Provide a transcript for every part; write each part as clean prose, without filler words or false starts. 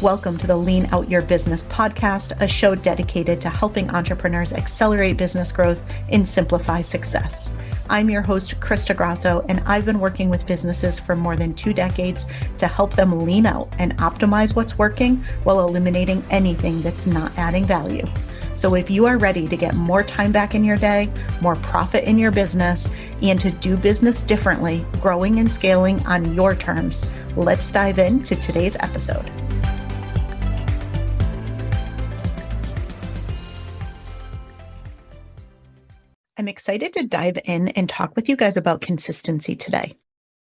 Welcome to the Lean Out Your Business podcast, a show dedicated to helping entrepreneurs accelerate business growth and simplify success. I'm your host, Crista Grasso, and I've been working with businesses for more than 2 decades to help them lean out and optimize what's working while eliminating anything that's not adding value. So if you are ready to get more time back in your day, more profit in your business, and to do business differently, growing and scaling on your terms, let's dive into today's episode. I'm excited to dive in and talk with you guys about consistency today.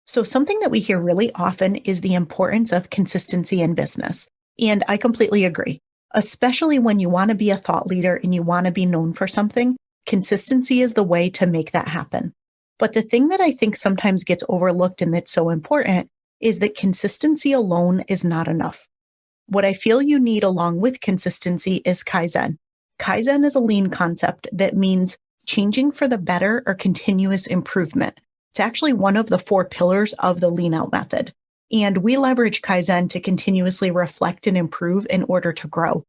So something that we hear really often is the importance of consistency in business. And I completely agree, especially when you want to be a thought leader and you want to be known for something. Consistency is the way to make that happen. But the thing that I think sometimes gets overlooked and that's so important is that consistency alone is not enough. What I feel you need along with consistency is Kaizen. Kaizen is a lean concept that means changing for the better or continuous improvement. It's actually one of the 4 pillars of the lean out method. And we leverage Kaizen to continuously reflect and improve in order to grow.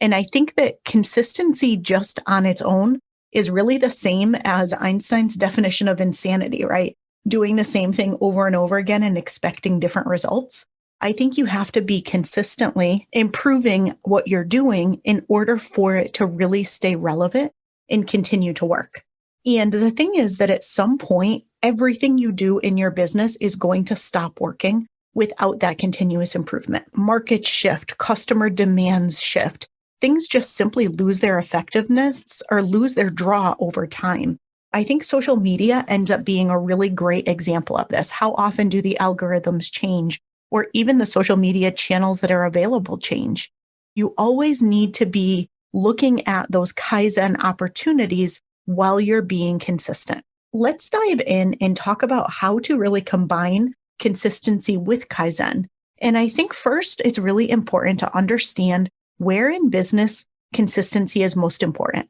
And I think that consistency just on its own is really the same as Einstein's definition of insanity, right? Doing the same thing over and over again and expecting different results. I think you have to be consistently improving what you're doing in order for it to really stay relevant and continue to work. And the thing is that at some point, everything you do in your business is going to stop working without that continuous improvement. Markets shift, customer demands shift. Things just simply lose their effectiveness or lose their draw over time. I think social media ends up being a really great example of this. How often do the algorithms change, or even the social media channels that are available change? You always need to be looking at those Kaizen opportunities while you're being consistent. Let's dive in and talk about how to really combine consistency with Kaizen. And I think first, it's really important to understand where in business consistency is most important.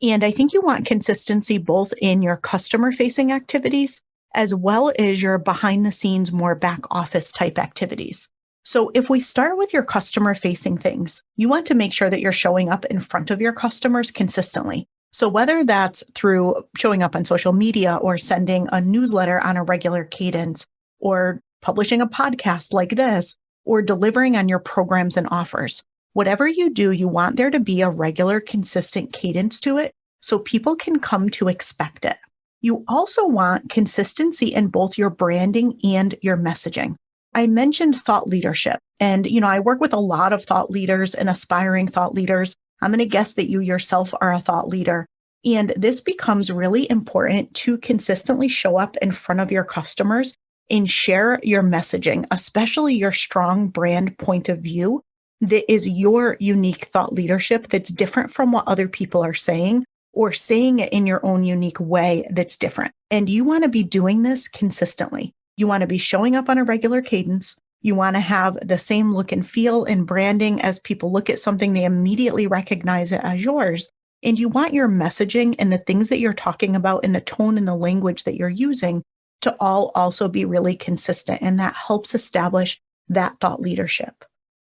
And I think you want consistency both in your customer-facing activities as well as your behind-the-scenes, more back-office type activities. So if we start with your customer-facing things, you want to make sure that you're showing up in front of your customers consistently. So whether that's through showing up on social media or sending a newsletter on a regular cadence or publishing a podcast like this or delivering on your programs and offers, whatever you do, you want there to be a regular, consistent cadence to it so people can come to expect it. You also want consistency in both your branding and your messaging. I mentioned thought leadership, and I work with a lot of thought leaders and aspiring thought leaders. I'm going to guess that you yourself are a thought leader. And this becomes really important to consistently show up in front of your customers and share your messaging, especially your strong brand point of view that is your unique thought leadership that's different from what other people are saying, or saying it in your own unique way that's different. And you want to be doing this consistently. You want to be showing up on a regular cadence. You want to have the same look and feel and branding. As people look at something, they immediately recognize it as yours. And you want your messaging and the things that you're talking about and the tone and the language that you're using to all also be really consistent. And that helps establish that thought leadership.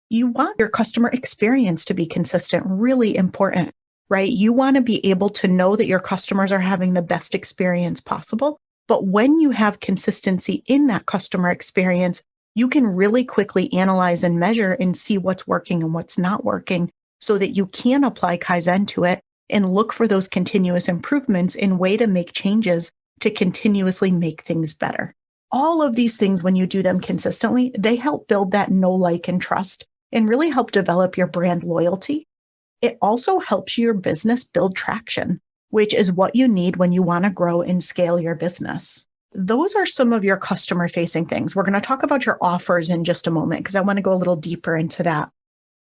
You want your customer experience to be consistent, really important, right? You want to be able to know that your customers are having the best experience possible. But when you have consistency in that customer experience, you can really quickly analyze and measure and see what's working and what's not working so that you can apply Kaizen to it and look for those continuous improvements in way to make changes to continuously make things better. All of these things, when you do them consistently, they help build that know, like, and trust and really help develop your brand loyalty. It also helps your business build traction, which is what you need when you want to grow and scale your business. Those are some of your customer-facing things. We're going to talk about your offers in just a moment because I want to go a little deeper into that.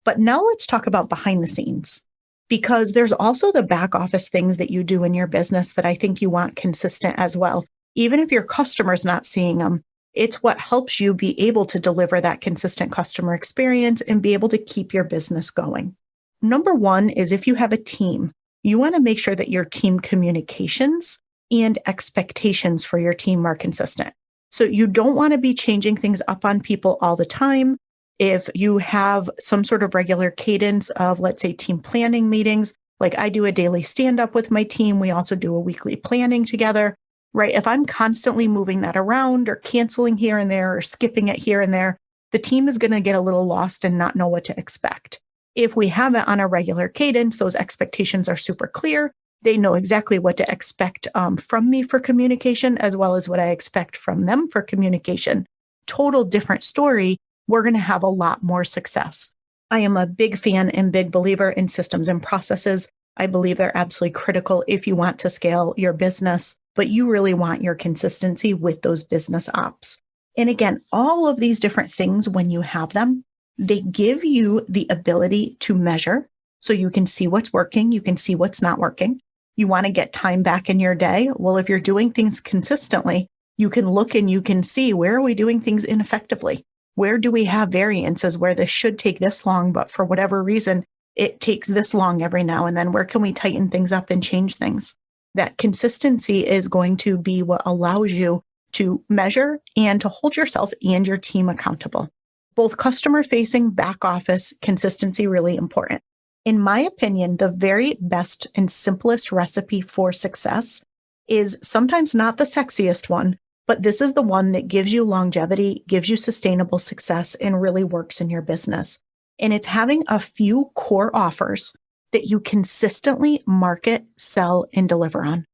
But now let's talk about behind the scenes, because there's also the back office things that you do in your business that I think you want consistent as well. Even if your customer's not seeing them, it's what helps you be able to deliver that consistent customer experience and be able to keep your business going. Number one is if you have a team, you want to make sure that your team communications and expectations for your team are consistent. So you don't want to be changing things up on people all the time. If you have some sort of regular cadence of, let's say, team planning meetings, like I do a daily stand up with my team, we also do a weekly planning together, right? If I'm constantly moving that around or canceling here and there or skipping it here and there, the team is going to get a little lost and not know what to expect. If we have it on a regular cadence, those expectations are super clear. They know exactly what to expect from me for communication, as well as what I expect from them for communication. Total different story. We're going to have a lot more success. I am a big fan and big believer in systems and processes. I believe they're absolutely critical if you want to scale your business, but you really want your consistency with those business ops. And again, all of these different things, when you have them, they give you the ability to measure. So you can see what's working, you can see what's not working. You want to get time back in your day. Well, if you're doing things consistently, you can look and you can see, where are we doing things ineffectively? Where do we have variances where this should take this long, but for whatever reason, it takes this long every now and then? Where can we tighten things up and change things? That consistency is going to be what allows you to measure and to hold yourself and your team accountable. Both customer facing, back office, consistency, really important. In my opinion, the very best and simplest recipe for success is sometimes not the sexiest one, but this is the one that gives you longevity, gives you sustainable success, and really works in your business. And it's having a few core offers that you consistently market, sell, and deliver on.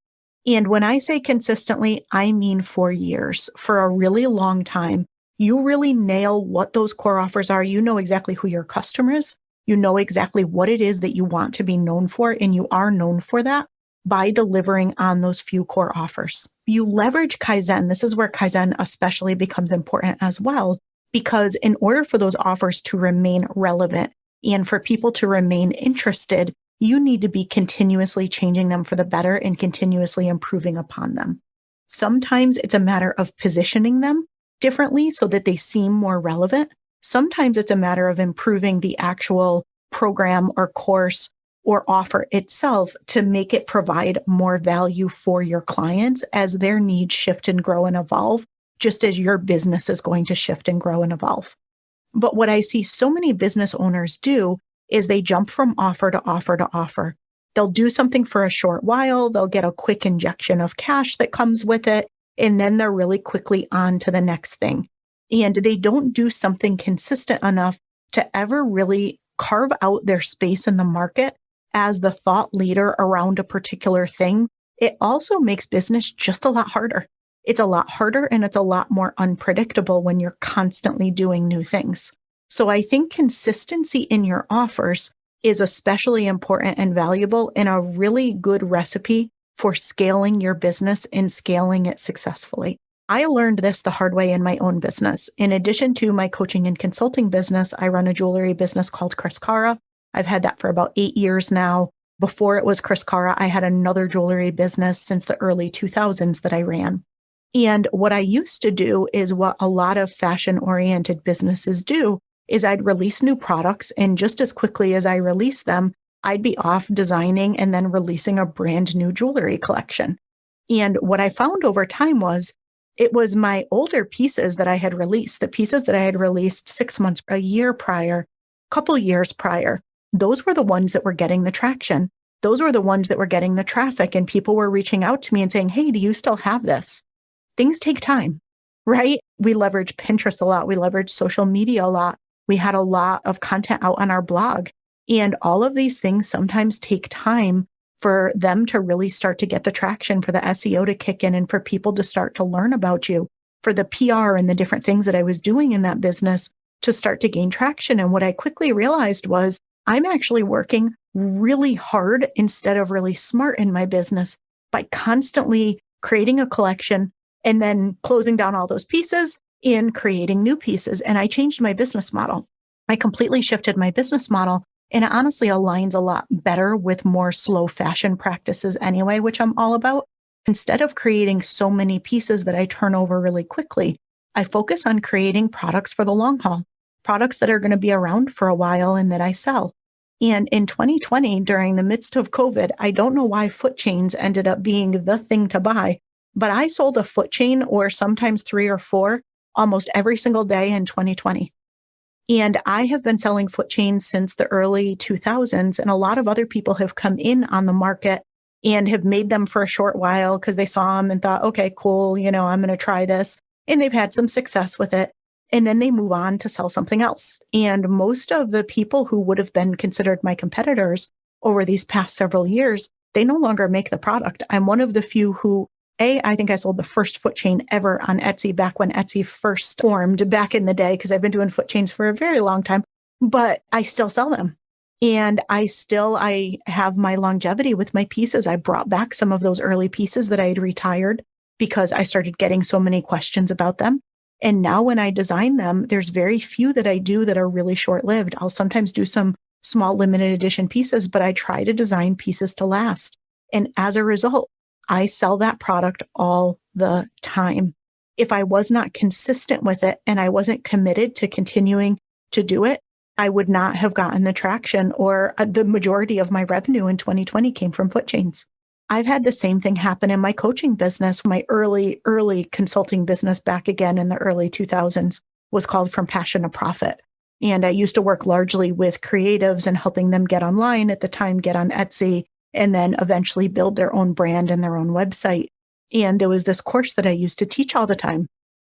And when I say consistently, I mean for years, for a really long time. You really nail what those core offers are. You know exactly who your customer is. You know exactly what it is that you want to be known for, and you are known for that by delivering on those few core offers. You leverage Kaizen. This is where Kaizen especially becomes important as well, because in order for those offers to remain relevant and for people to remain interested, you need to be continuously changing them for the better and continuously improving upon them. Sometimes it's a matter of positioning them differently so that they seem more relevant. Sometimes it's a matter of improving the actual program or course or offer itself to make it provide more value for your clients as their needs shift and grow and evolve, just as your business is going to shift and grow and evolve. But what I see so many business owners do is they jump from offer to offer to offer. They'll do something for a short while, they'll get a quick injection of cash that comes with it, and then they're really quickly on to the next thing. And they don't do something consistent enough to ever really carve out their space in the market as the thought leader around a particular thing. It also makes business just a lot harder. It's a lot harder and it's a lot more unpredictable when you're constantly doing new things. So I think consistency in your offers is especially important and valuable and a really good recipe for scaling your business and scaling it successfully. I learned this the hard way in my own business. In addition to my coaching and consulting business, I run a jewelry business called Crista. I've had that for about 8 years now. Before it was Crista, I had another jewelry business since the early 2000s that I ran. And what I used to do is what a lot of fashion-oriented businesses do, is I'd release new products, and just as quickly as I release them, I'd be off designing and then releasing a brand new jewelry collection. And what I found over time was, it was my older pieces that I had released, the pieces that I had released 6 months, a year prior, couple years prior. Those were the ones that were getting the traction. Those were the ones that were getting the traffic, and people were reaching out to me and saying, hey, do you still have this? Things take time, right? We leverage Pinterest a lot. We leverage social media a lot. We had a lot of content out on our blog, and all of these things sometimes take time for them to really start to get the traction, for the SEO to kick in, and for people to start to learn about you, for the PR and the different things that I was doing in that business to start to gain traction. And what I quickly realized was, I'm actually working really hard instead of really smart in my business by constantly creating a collection and then closing down all those pieces and creating new pieces. And I changed my business model. I completely shifted my business model, and it honestly aligns a lot better with more slow fashion practices anyway, which I'm all about. Instead of creating so many pieces that I turn over really quickly, I focus on creating products for the long haul, products that are going to be around for a while and that I sell. And in 2020, during the midst of COVID, I don't know why foot chains ended up being the thing to buy, but I sold a foot chain, or sometimes 3 or 4, almost every single day in 2020. And I have been selling foot chains since the early 2000s. And a lot of other people have come in on the market and have made them for a short while because they saw them and thought, okay, cool, I'm going to try this. And they've had some success with it. And then they move on to sell something else. And most of the people who would have been considered my competitors over these past several years, they no longer make the product. I'm one of the few who, I think I sold the first foot chain ever on Etsy back when Etsy first formed back in the day, because I've been doing foot chains for a very long time, but I still sell them. And I have my longevity with my pieces. I brought back some of those early pieces that I had retired because I started getting so many questions about them. And now when I design them, there's very few that I do that are really short-lived. I'll sometimes do some small limited edition pieces, but I try to design pieces to last. And as a result, I sell that product all the time. If I was not consistent with it and I wasn't committed to continuing to do it, I would not have gotten the traction, or the majority of my revenue in 2020 came from foot chains. I've had the same thing happen in my coaching business. My early consulting business back again in the early 2000s was called From Passion to Profit. And I used to work largely with creatives and helping them get online, at the time get on Etsy, and then eventually build their own brand and their own website. And there was this course that I used to teach all the time.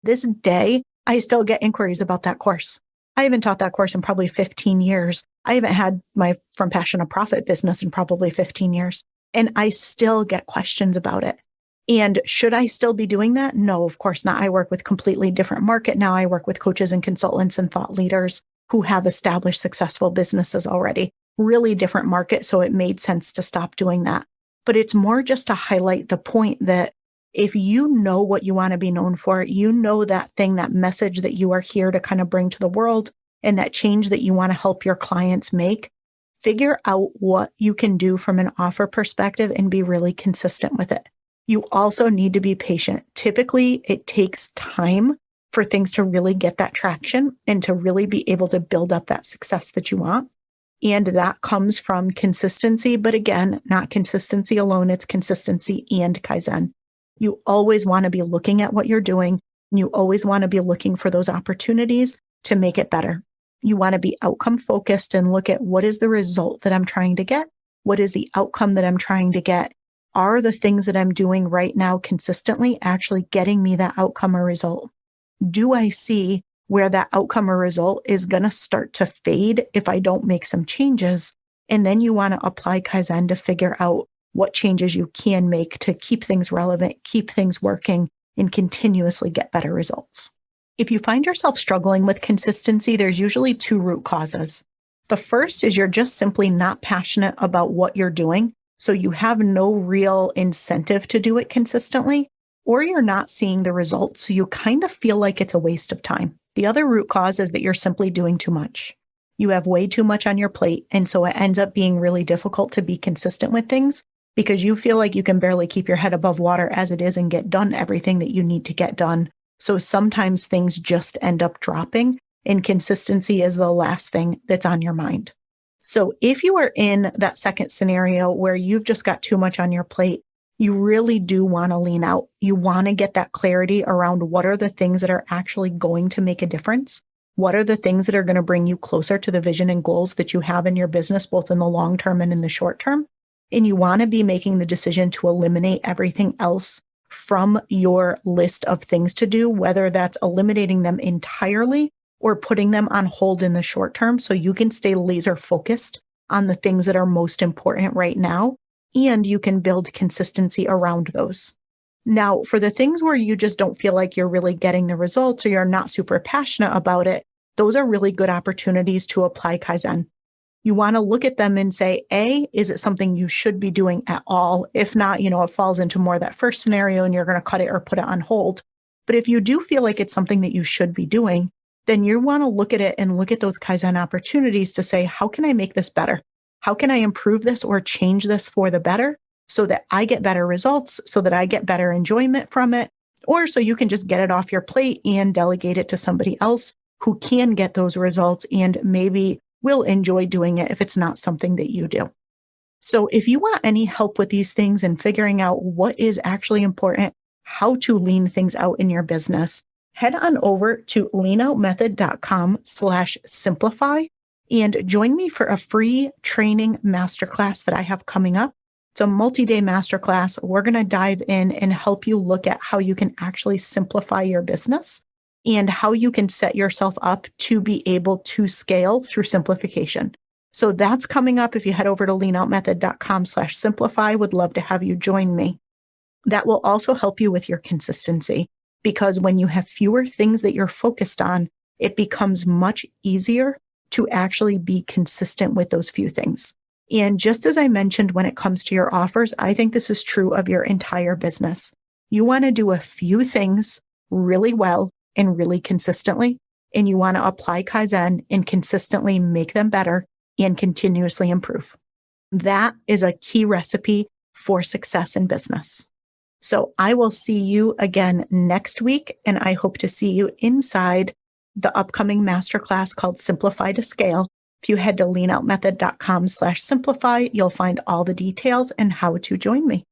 This day, I still get inquiries about that course. I haven't taught that course in probably 15 years. I haven't had my From Passion to Profit business in probably 15 years. And I still get questions about it. And should I still be doing that? No, of course not. I work with completely different market now. I work with coaches and consultants and thought leaders who have established successful businesses already. Really different market. So it made sense to stop doing that. But it's more just to highlight the point that if you know what you want to be known for, you know that thing, that message that you are here to kind of bring to the world, and that change that you want to help your clients make, figure out what you can do from an offer perspective and be really consistent with it. You also need to be patient. Typically, it takes time for things to really get that traction and to really be able to build up that success that you want. And that comes from consistency. But again, not consistency alone, it's consistency and Kaizen. You always want to be looking at what you're doing. And you always want to be looking for those opportunities to make it better. You want to be outcome focused and look at what is the result that I'm trying to get? What is the outcome that I'm trying to get? Are the things that I'm doing right now consistently actually getting me that outcome or result? Do I see where that outcome or result is going to start to fade if I don't make some changes? And then you want to apply Kaizen to figure out what changes you can make to keep things relevant, keep things working, and continuously get better results. If you find yourself struggling with consistency, there's usually two root causes. The first is you're just simply not passionate about what you're doing, so you have no real incentive to do it consistently, or you're not seeing the results, so you kind of feel like it's a waste of time. The other root cause is that you're simply doing too much. You have way too much on your plate, and so it ends up being really difficult to be consistent with things because you feel like you can barely keep your head above water as it is and get done everything that you need to get done. So sometimes things just end up dropping, and consistency is the last thing that's on your mind. So if you are in that second scenario where you've just got too much on your plate, you really do want to lean out. You want to get that clarity around what are the things that are actually going to make a difference? What are the things that are going to bring you closer to the vision and goals that you have in your business, both in the long term and in the short term? And you want to be making the decision to eliminate everything else from your list of things to do, whether that's eliminating them entirely or putting them on hold in the short term so you can stay laser focused on the things that are most important right now, and you can build consistency around those. Now, for the things where you just don't feel like you're really getting the results or you're not super passionate about it, those are really good opportunities to apply Kaizen. You want to look at them and say, A, is it something you should be doing at all? If not, it falls into more of that first scenario and you're going to cut it or put it on hold. But if you do feel like it's something that you should be doing, then you want to look at it and look at those Kaizen opportunities to say, how can I make this better? How can I improve this or change this for the better so that I get better results, so that I get better enjoyment from it, or so you can just get it off your plate and delegate it to somebody else who can get those results and maybe will enjoy doing it if it's not something that you do. So if you want any help with these things and figuring out what is actually important, how to lean things out in your business, head on over to leanoutmethod.com/simplify and join me for a free training masterclass that I have coming up. It's a multi-day masterclass. We're going to dive in and help you look at how you can actually simplify your business and how you can set yourself up to be able to scale through simplification. So that's coming up. If you head over to leanoutmethod.com/simplify, would love to have you join me. That will also help you with your consistency, because when you have fewer things that you're focused on, it becomes much easier to actually be consistent with those few things. And just as I mentioned, when it comes to your offers, I think this is true of your entire business. You want to do a few things really well and really consistently, and you want to apply Kaizen and consistently make them better and continuously improve. That is a key recipe for success in business. So I will see you again next week, and I hope to see you inside the upcoming masterclass called Simplify to Scale. If you head to leanoutmethod.com/simplify, you'll find all the details and how to join me.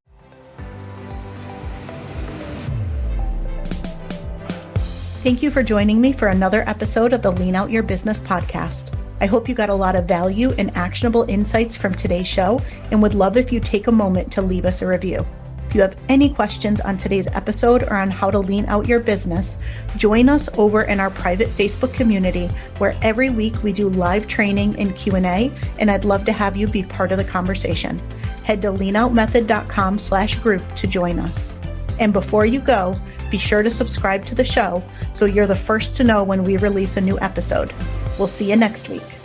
Thank you for joining me for another episode of the Lean Out Your Business podcast. I hope you got a lot of value and actionable insights from today's show, and would love if you take a moment to leave us a review. If you have any questions on today's episode or on how to lean out your business, join us over in our private Facebook community, where every week we do live training and Q&A, and I'd love to have you be part of the conversation. Head to leanoutmethod.com/group to join us. And before you go, be sure to subscribe to the show so you're the first to know when we release a new episode. We'll see you next week.